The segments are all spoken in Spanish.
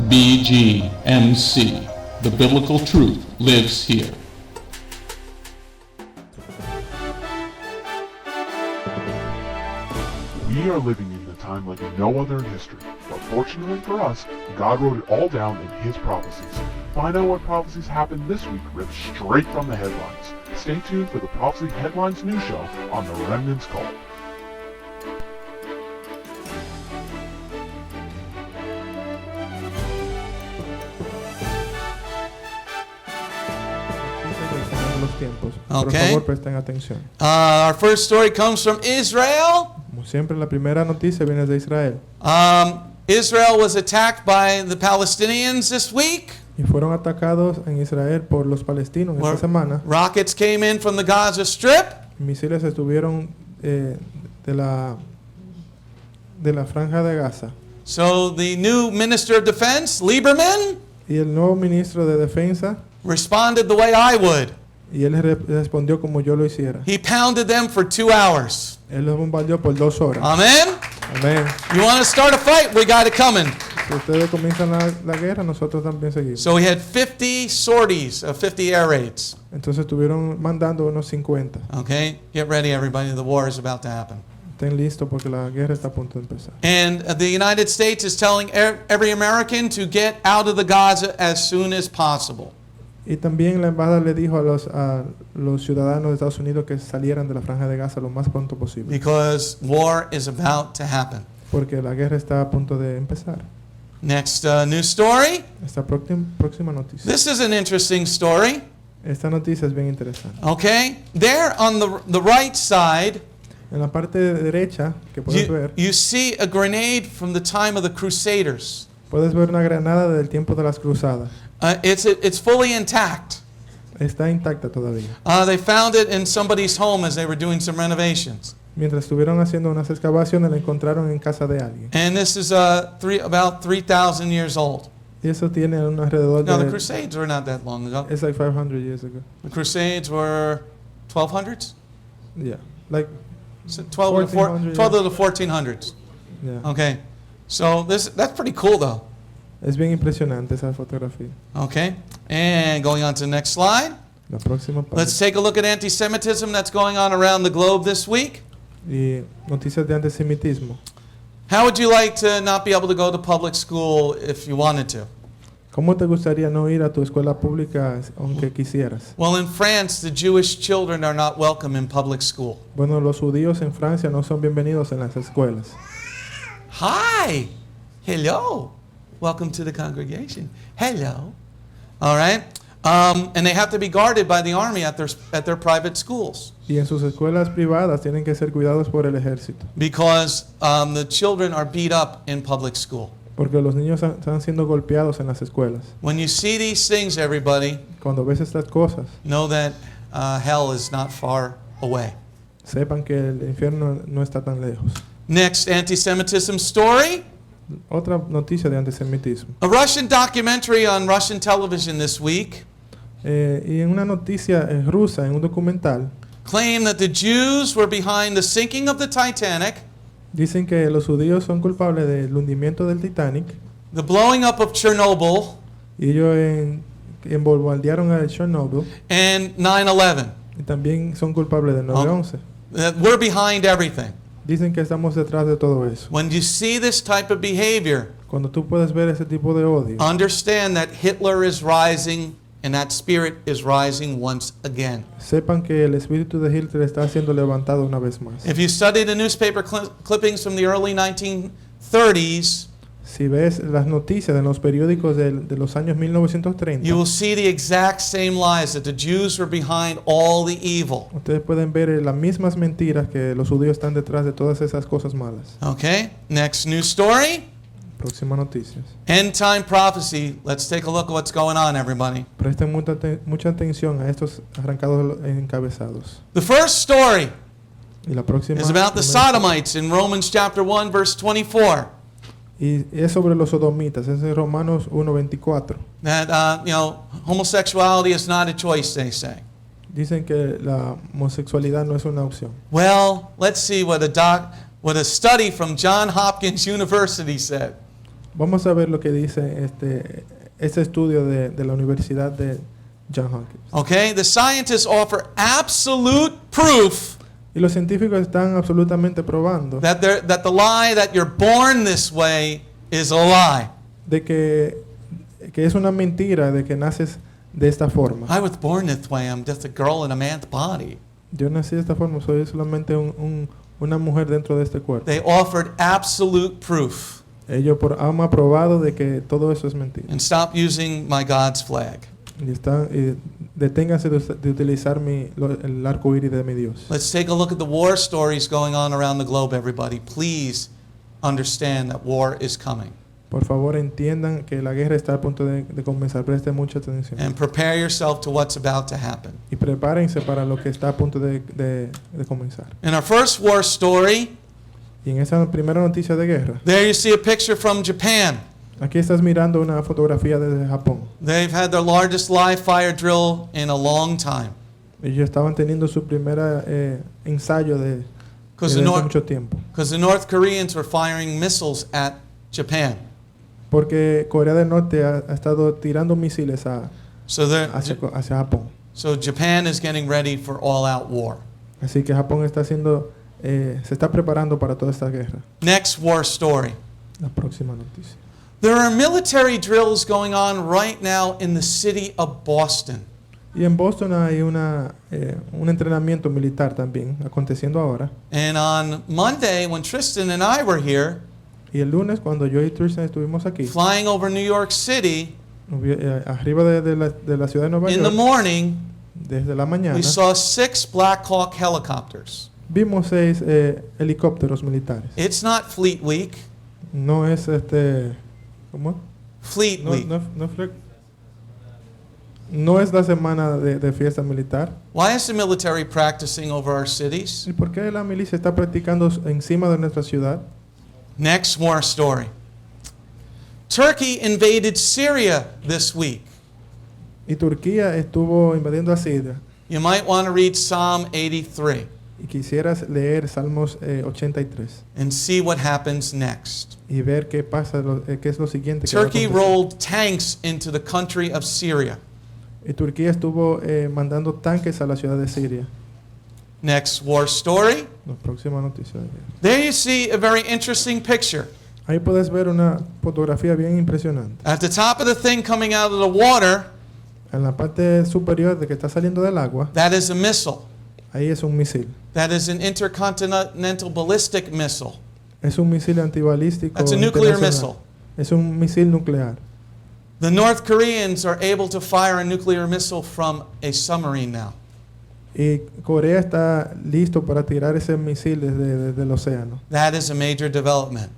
BGMC. The biblical truth lives here. We are living in a time like no other in history, but fortunately for us, God wrote it all down in His prophecies. Find out what prophecies happened this week, ripped straight from the headlines. Stay tuned for the Prophecy Headlines news show on the Remnant's Call. Okay. Por favor, presten atención. Our first story comes from Israel. Como siempre, la primera noticia viene de Israel. Israel was attacked by the Palestinians this week. Y fueron atacados en Israel por los palestinos esta semana. Rockets came in from the Gaza Strip. Misiles estuvieron de la franja de Gaza. So the new Minister of Defense, Lieberman, Y el nuevo ministro de Defensa, responded the way I would. y él respondió como yo lo hiciera. He pounded them for 2 hours. Él los bombardeó por 2 horas. Amen? Amén. You want to start a fight? We got it coming. Si ustedes comienzan la guerra, nosotros también seguimos. So we had 50 sorties of 50 air raids. Entonces estuvieron mandando unos 50. Okay? Get ready, everybody. The war is about to happen. Estén listos porque la guerra está a punto de empezar. And the United States is telling every American to get out of the Gaza as soon as possible. Y también la embajada le dijo a los ciudadanos de Estados Unidos que salieran de la franja de Gaza lo más pronto posible. Because war is about to happen. Porque la guerra está a punto de empezar. Next news story. Esta próxima noticia. This is an interesting story. Esta noticia es bien interesante. Okay? There on the right side, En la parte derecha que puedes ver, you see a grenade from the time of the Crusaders. puedes ver una granada del tiempo de las cruzadas. It's fully intact. Está intacta todavía. They found it in somebody's home as they were doing some renovations. Mientras estuvieron haciendo unas excavaciones, la encontraron en casa de alguien. And this is about 3,000 years old. Y eso tiene un alrededor No, the de... Crusades were not that long ago. It's like 500 years ago. The Crusades were 1200s? Yeah. Like, So 12 to the 1400s. yeah. Okay. So that's pretty cool though. Es bien impresionante esa fotografía. Okay. And going on to the next slide. La próxima página. Let's take a look at anti-Semitism that's going on around the globe this week. Y noticias de antisemitismo. How would you like to not be able to go to public school if you wanted to? ¿Cómo te gustaría no ir a tu escuela pública aunque quisieras? Well, in France, the Jewish children are not welcome in public school. Bueno, los judíos en Francia no son bienvenidos en las escuelas. Hi. Hello. Welcome to the congregation. Hello. All right. And they have to be guarded by the army at their private schools. Y en sus escuelas privadas tienen que ser cuidados por el ejército. Because the children are beat up in public school. Porque los niños están siendo golpeados en las escuelas. When you see these things, everybody, Cuando ves estas cosas, know that hell is not far away. sepan que el infierno no está tan lejos. Next anti-Semitism story. Otra noticia de antisemitismo. A Russian documentary on Russian television this week Y en una noticia rusa, en un documental, claimed that the Jews were behind the sinking of the Titanic, dicen que los judíos son culpables del hundimiento del Titanic. the blowing up of Chernobyl, Y ellos bombardearon a Chernobyl. and 9/11. Y también son culpables del 9/11. That we're behind everything. Dicen que estamos detrás de todo eso. When you see this type of behavior, Cuando tú puedes ver ese tipo de odio, understand that Hitler is rising and that spirit is rising once again. sepan que el espíritu de Hitler está siendo levantado una vez más. If you study the newspaper clippings from the early 1930s, Si ves las noticias de los periódicos de los años 1930, you will see the exact same lies that the Jews were behind all the evil. ustedes pueden ver las mismas mentiras que los judíos están detrás de todas esas cosas malas. Okay, next news story. Próxima noticias. End time prophecy. Let's take a look at what's going on, everybody. Presten mucha atención a estos arrancados encabezados. The first story Y la próxima is about the Sodomites in Romans chapter 1, verse 24. y es sobre los sodomitas, es en Romanos 1:24. That, homosexuality is not a choice, they say. Dicen que la homosexualidad no es una opción. Well, let's see what a study from Johns Hopkins University said. Vamos a ver lo que dice este estudio de la Universidad de Johns Hopkins. Okay, the scientists offer absolute proof Y los científicos están absolutamente probando that the lie that you're born this way is a lie. de que es una mentira de que naces de esta forma. I was born this way. I'm just a girl in a man's body. Yo nací de esta forma, soy solamente una mujer dentro de este cuerpo. They offered absolute proof. Ellos han aprobado de que todo eso es mentira. And stop using my God's flag. Y deténganse de utilizar el arco iris de mi Dios. Let's take a look at the war stories going on around the globe, everybody. Please understand that war is coming. Por favor, entiendan que la guerra está a punto de comenzar. Presten mucha atención. And prepare yourself to what's about to happen. Y prepárense para lo que está a punto de comenzar. In our first war story, Y en esa primera noticia de guerra, there you see a picture from Japan. aquí estás mirando una fotografía desde Japón. They've had their largest live fire drill in a long time. Ellos estaban teniendo su primera ensayo Because desde the, hace mucho tiempo. the North Koreans were firing missiles at Japan. Porque Corea del Norte ha estado tirando misiles So, hacia Japón. so Japan is getting ready for all-out war. Así que Japón está se está preparando para toda esta guerra. Next war story. La próxima noticia. There are military drills going on right now in the city of Boston. Y en Boston hay un entrenamiento militar también aconteciendo ahora. And on Monday, when Tristan and I were here, Y el lunes, cuando yo y Tristan estuvimos aquí, flying over New York City, arriba de la ciudad de Nueva in the York, morning, desde la mañana, we saw 6 Black Hawk helicopters. vimos 6 helicópteros militares. It's not Fleet Week. No es ¿cómo? Fleet Week. No es la semana de fiesta militar. Why is the military practicing over our cities? ¿Y por qué la milicia está practicando encima de nuestra ciudad? Next war story. Turkey invaded Syria this week. Y Turquía estuvo invadiendo a Siria. You might want to read Psalm 83 Y quisieras leer Salmos 83 and see what happens next. y ver qué pasa, qué es lo siguiente que va a Turkey acontecer. rolled tanks into the country of Syria. Y Turquía estuvo mandando tanques a la ciudad de Siria. Next war story. La próxima noticia. There you see a very interesting picture. Ahí puedes ver una fotografía bien impresionante. At the top of the thing coming out of the water, En la parte superior de que está saliendo del agua, that is a missile. ahí es un misil. That is an intercontinental ballistic missile. Es un misil antibalístico. That's a nuclear internacional. missile. Es un misil nuclear. The North Koreans are able to fire a nuclear missile from a submarine now. Y Corea está listo para tirar ese misil desde el océano. That is a major development.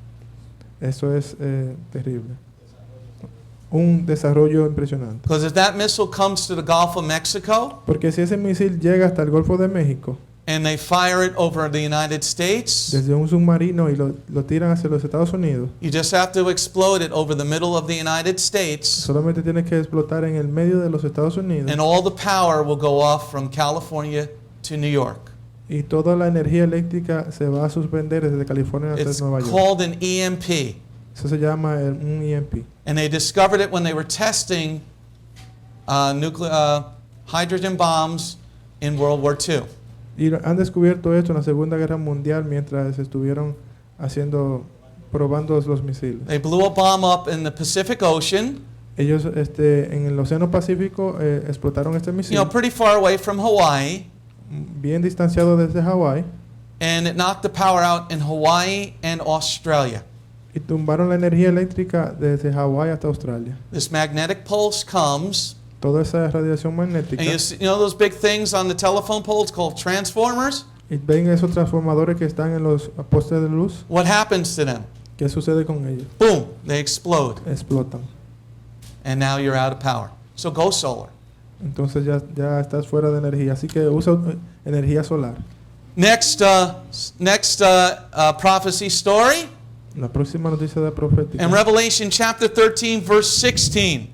Eso es terrible. Un desarrollo impresionante. Because if that missile comes to the Gulf of Mexico Porque si ese misil llega hasta el Golfo de México, and they fire it over the United States, desde un submarino y lo tiran hacia los Estados Unidos, you just have to explode it over the middle of the United States, solamente tiene que explotar en el medio de los Estados Unidos and all the power will go off from California to New York. y toda la energía eléctrica se va a suspender desde California hasta It's Nueva York. called an EMP. Eso se llama un EMP. And they discovered it when they were testing hydrogen bombs in World War II. Y han descubierto esto en la Segunda Guerra Mundial mientras estuvieron probando los misiles. They blew a bomb up in the Pacific Ocean, Ellos en el Océano Pacífico explotaron este misil, pretty far away from Hawaii, bien distanciado desde Hawái, and it knocked the power out in Hawaii and Australia. y tumbaron la energía eléctrica desde Hawái hasta Australia. This magnetic pulse comes, Toda esa radiación and magnética. you know those big things on the telephone poles called transformers? Y ven esos transformadores que están en los postes de luz. What happens to them? ¿Qué sucede con ellos? Boom, they explode, Explotan. and now you're out of power. So go solar. Entonces ya estás fuera de energía. Así que usa energía solar. Next prophecy story. La próxima noticia de profética. In Revelation chapter 13, verse 16,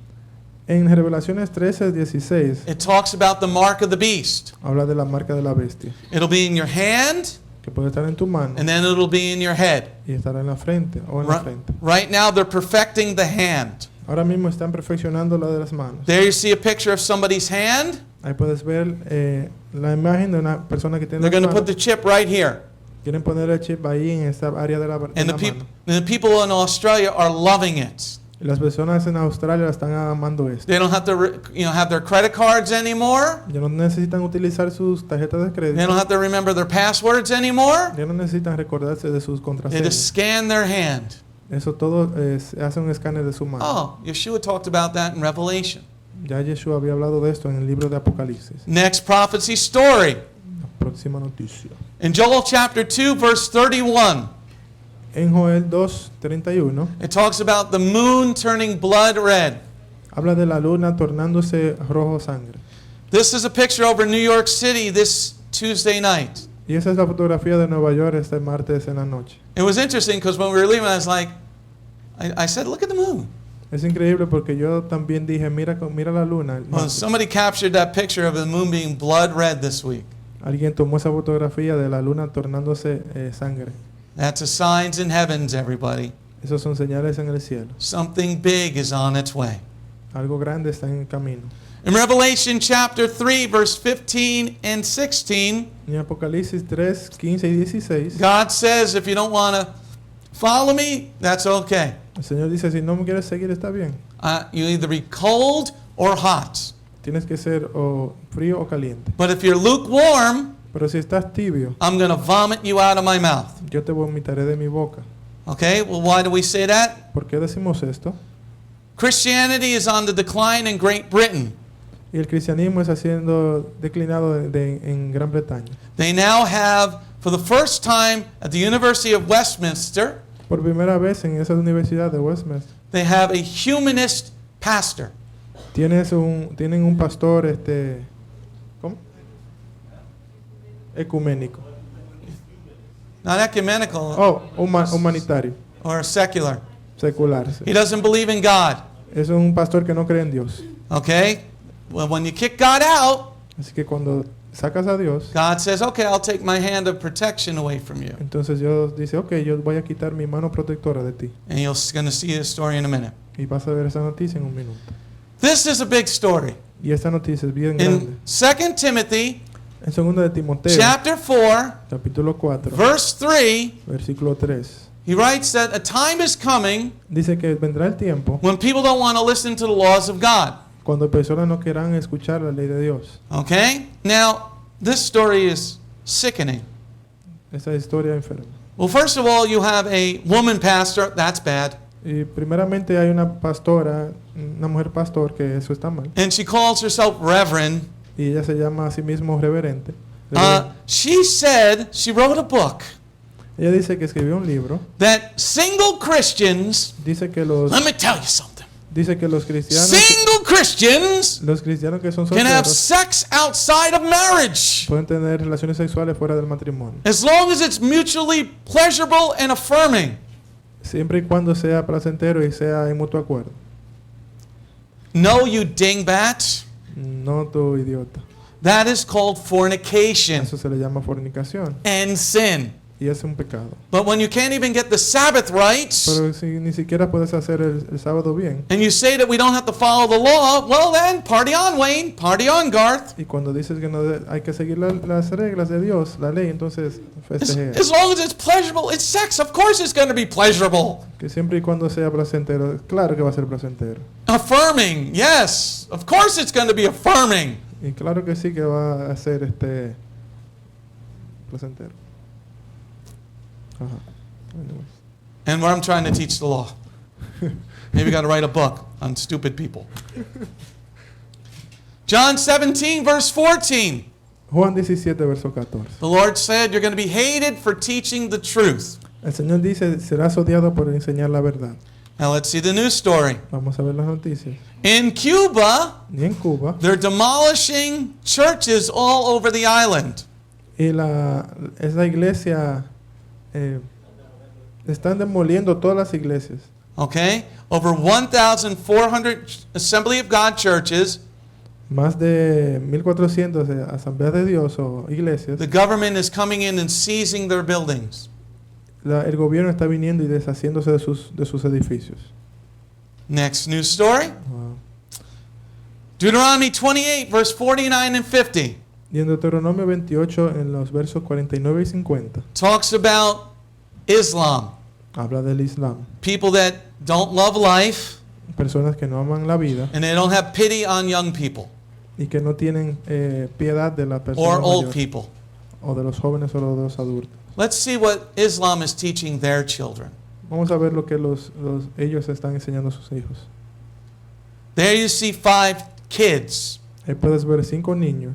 En Revelaciones 13:16 it talks about the mark of the beast. habla de la marca de la bestia. It'll be in your hand, que puede estar en tu mano and then it'll be in your head. y estará en la frente o en la frente. Right now, they're perfecting the hand. Ahora mismo están perfeccionando la de las manos. There you see a picture of somebody's hand. Ahí puedes ver la imagen de una persona que tiene They're las going to put manos. the chip right here. Quieren poner el chip ahí en esta área de la And mano. the people in Australia are loving it. Y las personas en Australia están amando esto. They don't have to, have their credit cards anymore. Ya no necesitan utilizar sus tarjetas de They crédito. don't have to remember their passwords anymore. Ya no necesitan recordarse de sus They contraseñas. just scan their hand. Eso todo hace un escáner de su mano. Oh, Yeshua talked about that in Revelation. Ya Yeshua había hablado de esto en el libro de Apocalipsis. Next prophecy story. La próxima noticia. In Joel chapter 2, verse 31, En Joel 2:31 it talks about the moon turning blood red. habla de la luna tornándose rojo sangre. This is a picture over New York City this Tuesday night. Y esa es la fotografía de Nueva York este martes en la noche. It was interesting because when we were leaving, I was like, I said, look at the moon. Es increíble porque yo también dije, mira la luna. el Well, martes. somebody captured that picture of the moon being blood red this week. Alguien tomó esa fotografía de la luna tornándose sangre. That's a signs in heavens, everybody. Esos son señales en el cielo. Something big is on its way. Algo grande está en camino. In Revelation chapter 3, verse 15 and 16, En Apocalipsis 3, 15 y 16, God says, if you don't want to follow me, that's okay. el Señor dice, si no me quieres seguir está bien. You either be cold or hot. Tienes que ser o frío o caliente. But if you're lukewarm, Pero si estás tibio, I'm going to vomit you out of my mouth. yo te vomitaré de mi boca. Okay, well, why do we say that? ¿Por qué decimos esto? Christianity is on the decline in Great Britain. Y el cristianismo está siendo declinado en Gran Bretaña. They now have, for the first time at the University of Westminster, Por primera vez en esa universidad de Westminster, they have a humanist pastor. tienen un pastor ¿cómo? Ecuménico. Not ecumenical Oh, humanitario, or secular. secular. Sí. He doesn't believe in God. Es un pastor que no cree en Dios. Okay? Well, when you kick God out, Así que cuando sacas a Dios, God says, okay, I'll take my hand of protection away from you. entonces Dios dice, ok, yo voy a quitar mi mano protectora de ti. And you're going to see this story in a minute. Y vas a ver esa noticia en un minuto. This is a big story. Y esta noticia es bien grande. In 2 Timothy En 2 de Timoteo, chapter 4, capítulo 4, verse 3, versículo 3, he writes that a time is coming dice que vendrá el tiempo when people don't want to listen to the laws of God. cuando personas no quieran escuchar la ley de Dios. Okay? Now, this story is sickening. Esa historia enferma. Well, first of all, you have a woman pastor. That's bad. Y primeramente hay una pastora, una mujer pastor, que eso está mal. And she calls herself Reverend. Y ella se llama a sí mismo reverente. She wrote a book Ella dice que escribió un libro. that single Christians, Dice que los cristianos, los cristianos que son can have solteros sex outside of marriage pueden tener relaciones sexuales fuera del matrimonio, as long as it's mutually pleasurable and affirming. siempre y cuando sea placentero y sea en mutuo acuerdo. No, you dingbat. No tu idiota. That is called fornication Eso se le llama fornicación and sin. y es un pecado. But when you can't even get the Sabbath rights, Pero si ni siquiera puedes hacer el sábado bien, and you say that we don't have to follow the law, well then, party on, Wayne, party on, Garth. y cuando dices que no hay que seguir las reglas de Dios, la ley, entonces festejea. As long as it's pleasurable, it's sex. Of course it's going to be pleasurable. Que siempre y cuando sea placentero, claro que va a ser placentero. Affirming, yes. Of course it's going to be affirming. Y claro que sí que va a ser placentero. Ajá. Anyways. And where I'm trying to teach the law. Maybe got to write a book on stupid people. John 17, verse 14. Juan 17, verso 14. The Lord said, you're going to be hated for teaching the truth. El Señor dice, serás odiado por enseñar la verdad. Now let's see the news story. Vamos a ver las noticias. In Cuba, Y en Cuba, they're demolishing churches all over the island. y es la iglesia, están demoliendo todas las iglesias. Okay? Over 1,400 Assembly of God churches Más de 1400 asambleas de Dios o iglesias. The government is coming in and seizing their buildings. El gobierno está viniendo y deshaciéndose de sus edificios. Next news story. Wow. Deuteronomy 28, verse 49 and 50. Y en Deuteronomio 28, en los versos 49 y 50, Talks about Islam. habla del Islam. People that don't love life Personas que no aman la vida and they don't have pity on young people y que no tienen piedad de la or persona old mayor, people. o de los jóvenes o de los adultos. Let's see what Islam is teaching their children. Vamos a ver lo que ellos están enseñando a sus hijos. There you see 5 kids. Ahí puedes ver 5 niños.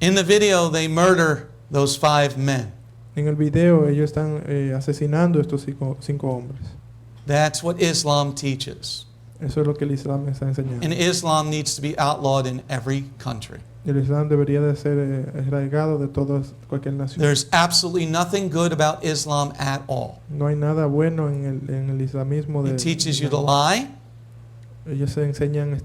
In the video, they murder those 5 men. En el video ellos están asesinando a estos 5 hombres. That's what Islam teaches. Eso es lo que el Islam está enseñando. And Islam needs to be outlawed in every country. El Islam debería de ser erradicado de cualquier nación. There's absolutely nothing good about Islam at all. No hay nada bueno en el islamismo. It teaches you to lie, Ellos se enseñan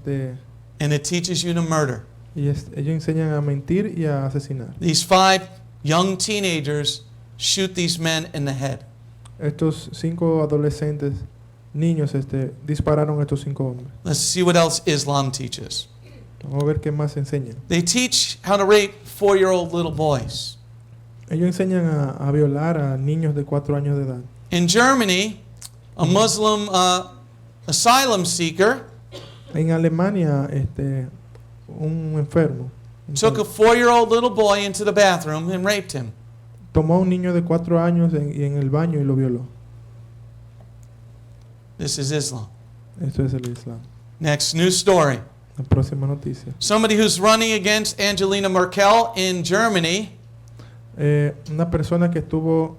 and it teaches you to murder. ellos enseñan a mentir y a asesinar. These 5 young teenagers shoot these men in the head. Estos 5 adolescentes niños dispararon a estos 5 hombres. Let's see what else Islam teaches. Vamos a ver qué más enseñan. They teach how to rape 4-year-old little boys. Ellos enseñan a violar a niños de 4 años de edad. In Germany, a Muslim asylum seeker En Alemania, un enfermo took a 4-year-old little boy into the bathroom and raped him. tomó a un niño de 4 años y en el baño y lo violó. This is Islam. Esto es el Islam. Next news story. La próxima noticia. Somebody who's running against Angelina Merkel in Germany Una persona que estuvo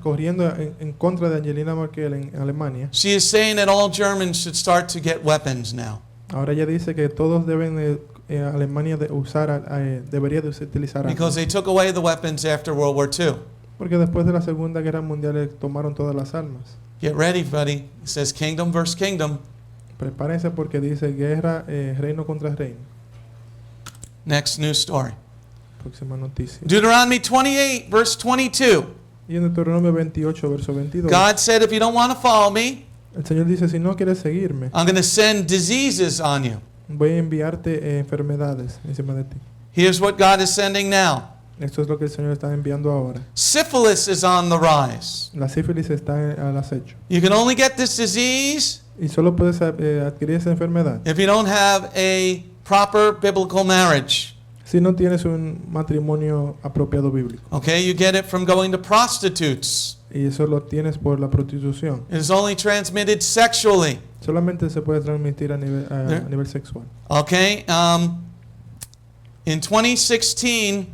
corriendo en contra de Angelina Merkel en Alemania. she is saying that all Germans should start to get weapons now. Ahora ella dice que todos deben Alemania debería de utilizar Because armas. they took away the weapons after World War II. Porque después de la Segunda Guerra Mundial tomaron todas las armas. Get ready, buddy. It says kingdom versus kingdom. Prepárense porque dice guerra, reino contra reino. Next news story. Próxima noticia. Deuteronomy 28, verse 22. Y en Deuteronomio 28, verso 22. God said, if you don't want to follow me, El Señor dice, si no quieres seguirme, I'm going to send diseases on you. voy a enviarte enfermedades encima de ti. Here's what God is sending now. Esto es lo que el Señor está enviando ahora. Syphilis is on the rise. La sífilis está al acecho. You can only get this disease Y solo puedes adquirir esa enfermedad if you don't have a proper biblical marriage. si no tienes un matrimonio apropiado bíblico. Okay, you get it from going to prostitutes. Y eso lo tienes por la prostitución. It is only transmitted sexually. Solamente se puede transmitir a nivel sexual. Okay, in 2016,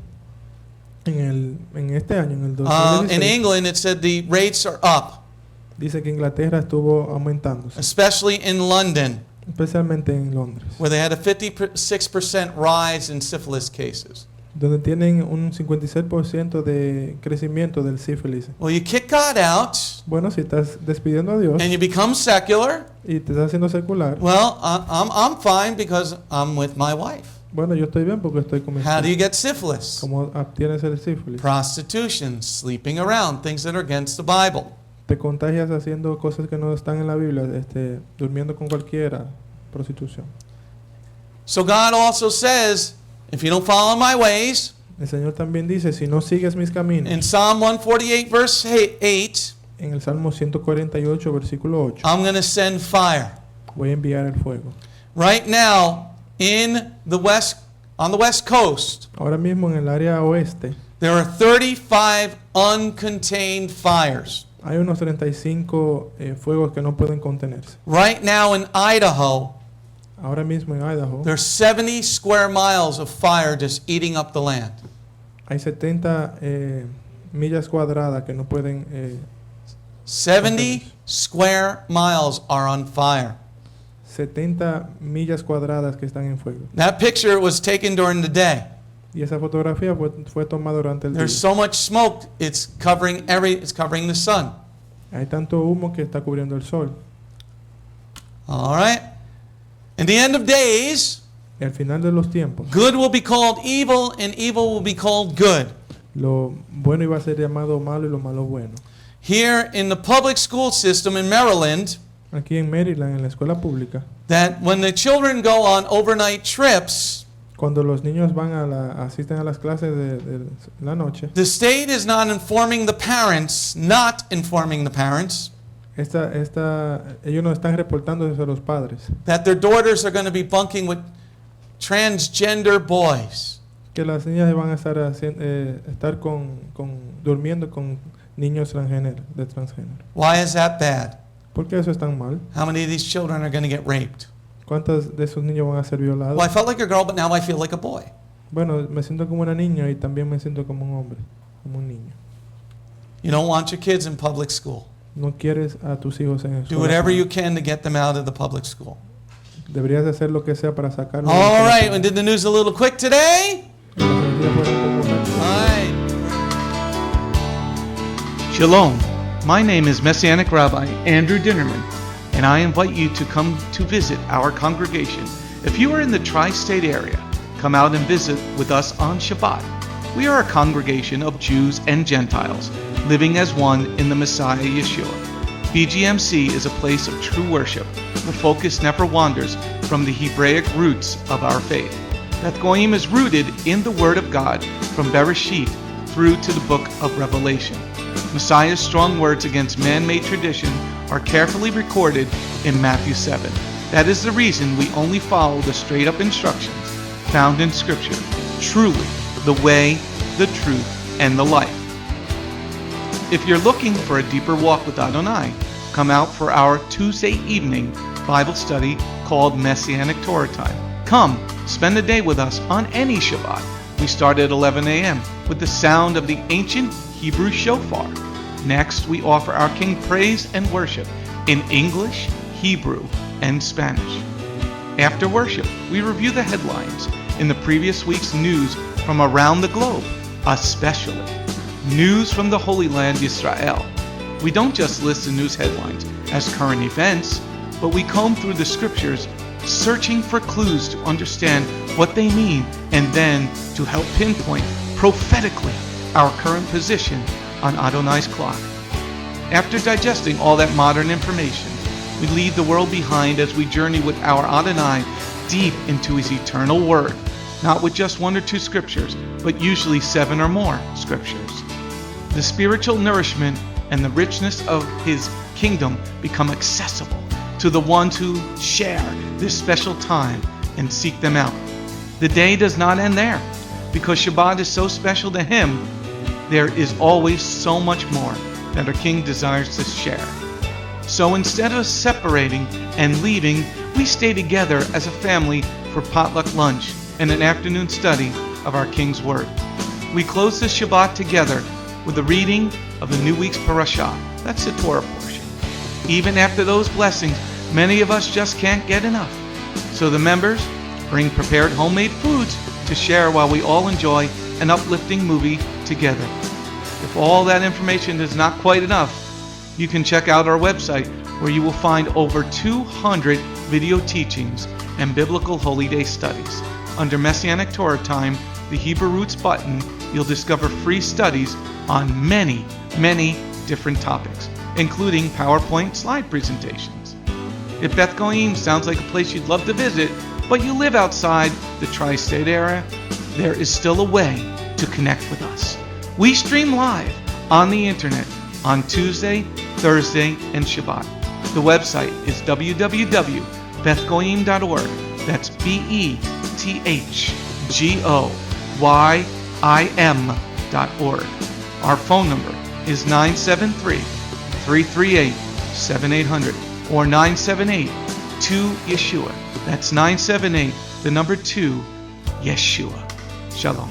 En este año, en el in 2016, England, it said the rates are up, dice que Inglaterra estuvo aumentándose, especially in London, especialmente en Londres, where they had a 56% rise in syphilis cases. donde tienen un 56% de crecimiento del sífilis. Well, you kick God out Bueno, si estás despidiendo a Dios and you become secular. y te estás haciendo secular, Well, I'm fine because I'm with my wife. bueno, yo estoy bien porque estoy con mi How do you esposa. get syphilis? ¿Cómo obtienes el sífilis? Prostitution, sleeping around, things that are against the Bible. Te contagias haciendo cosas que no están en la Biblia, durmiendo con cualquiera, prostitución. So God also says, if you don't follow my ways, El Señor también dice, si no sigues mis caminos, in Psalm 148 verse 8, en el Salmo 148, versículo 8, I'm going to send fire. voy a enviar el fuego. Right now, on the west coast, Ahora mismo en el área oeste there are 35 uncontained fires. hay unos 35 fuegos que no pueden contenerse. Right now in Idaho, Ahora mismo en Idaho there's 70 square miles of fire just eating up the land. hay 70 millas cuadradas que no pueden 70 square miles are on fire. 70 millas cuadradas que están en fuego. That picture was taken during the day. Y esa fotografía fue tomada durante el día. There's so much smoke, it's covering the sun. Hay tanto humo que está cubriendo el sol. All right? In the end of days, al final de los tiempos, good will be called evil and evil will be called good. lo bueno iba a ser llamado malo y lo malo bueno. Here in the public school system in Maryland, Aquí en Maryland, en la escuela pública, that when the children go on overnight trips, cuando los niños asisten a las clases de la noche, the state is not informing the parents, ellos no están reportando eso a los padres, that their daughters are going to be bunking with transgender boys. que las niñas van a estar durmiendo con niños de transgénero. Why is that bad? ¿Por qué eso es tan mal? How many of these children are going to get raped? ¿Cuántos de esos niños van a ser violados? Well, I felt like a girl, but now I feel like a boy. Bueno, me siento como una niña y también me siento como un hombre, como un niño. You don't want your kids in public school. No quieres a tus hijos en Do escuela whatever pública. you can to get them out of the public school. Deberías hacer lo que sea para sacarlos. All right, we did the news a little quick today. All right. Shalom. My name is Messianic Rabbi Andrew Dinnerman, and I invite you to come to visit our congregation. If you are in the tri-state area, come out and visit with us on Shabbat. We are a congregation of Jews and Gentiles, living as one in the Messiah Yeshua. BGMC is a place of true worship. The focus never wanders from the Hebraic roots of our faith. Beth Goyim is rooted in the Word of God from Bereshit through to the book of Revelation. Messiah's strong words against man-made tradition are carefully recorded in Matthew 7. That is the reason we only follow the straight-up instructions found in Scripture. Truly, the way, the truth, and the life. If you're looking for a deeper walk with Adonai, come out for our Tuesday evening Bible study called Messianic Torah Time. Come, spend the day with us on any Shabbat. We start at 11 a.m. with the sound of the ancient Hebrew shofar. Next, we offer our King praise and worship in English, Hebrew, and Spanish. After worship, we review the headlines in the previous week's news from around the globe, especially news from the Holy Land, Israel. We don't just list the news headlines as current events, but we comb through the scriptures, searching for clues to understand what they mean and then to help pinpoint prophetically our current position on Adonai's clock. After digesting all that modern information, we leave the world behind as we journey with our Adonai deep into His eternal Word, not with just 1 or 2 scriptures, but usually 7 or more scriptures. The spiritual nourishment and the richness of His kingdom become accessible to the ones who share this special time and seek them out. The day does not end there. Because Shabbat is so special to Him, there is always so much more that our King desires to share. So instead of separating and leaving, we stay together as a family for potluck lunch and an afternoon study of our King's Word. We close the Shabbat together with the reading of the new week's parashah. That's the Torah portion. Even after those blessings, many of us just can't get enough. So the members bring prepared homemade foods to share while we all enjoy an uplifting movie together. If all that information is not quite enough, you can check out our website where you will find over 200 video teachings and biblical holy day studies. Under Messianic Torah Time, the Hebrew Roots button, you'll discover free studies on many, many different topics, including PowerPoint slide presentations. If Beth Goyim sounds like a place you'd love to visit, but you live outside the tri-state area, there is still a way to connect with us. We stream live on the internet on Tuesday, Thursday, and Shabbat. The website is www.bethgoyim.org. That's BETHGOYIM.org. Our phone number is 973-338-7800 or 978-2-YESHUA. That's 978, the number 2, Yeshua. Shalom.